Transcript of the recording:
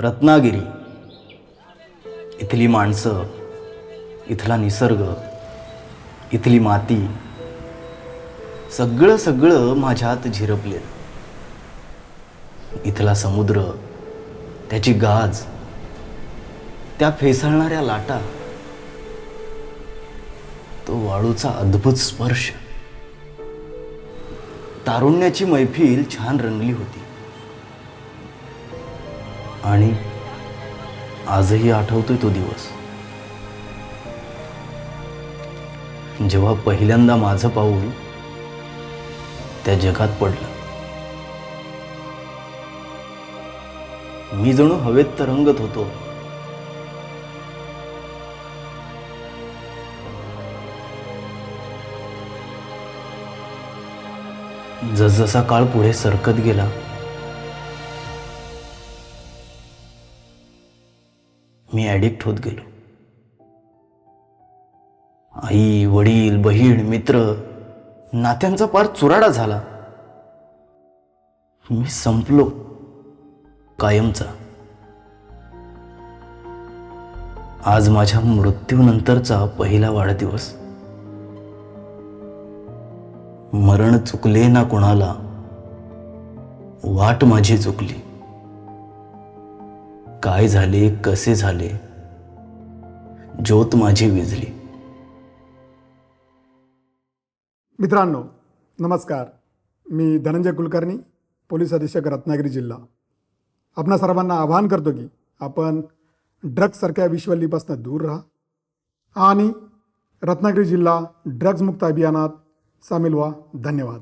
रत्नागिरी, इथली माणसं, इथला निसर्ग, इथली माती, सगळं माझ्यात झिरपलेलं. इथला समुद्र, त्याची गाज, त्या फेसाळणाऱ्या लाटा, तो वाळूचा अद्भुत स्पर्श. तारुण्याची मैफिल छान रंगली होती. आणि आजही आठवतोय तो दिवस, जेव्हा पहिल्यांदा माझं पाऊल त्या जगात पडलं. मी जणू हवेत तरंगत होतो. जसजसा काळ पुढे सरकत गेला, मी ॲडिक्ट होत गेलो. आई, वडील, बहीण, मित्र, नात्यांचा पार चुराडा झाला. मी संपलो कायमचा. आज माझ्या मृत्यूनंतरचा पहिला वाढदिवस. मरण चुकले ना कोणाला, वाट माझी चुकली. काय झाले, कसे झाले, ज्योत माझी विझली. मित्रांनो नमस्कार. मी धनंजय कुलकर्णी, पोलीस अधीक्षक रत्नागिरी जिल्हा. आपणा सर्वांना आवाहन करतो की आपण ड्रग्जसारख्या विश्वलीपासून दूर राहा आणि रत्नागिरी जिल्हा ड्रग्जमुक्त अभियानात सामील व्हा. धन्यवाद.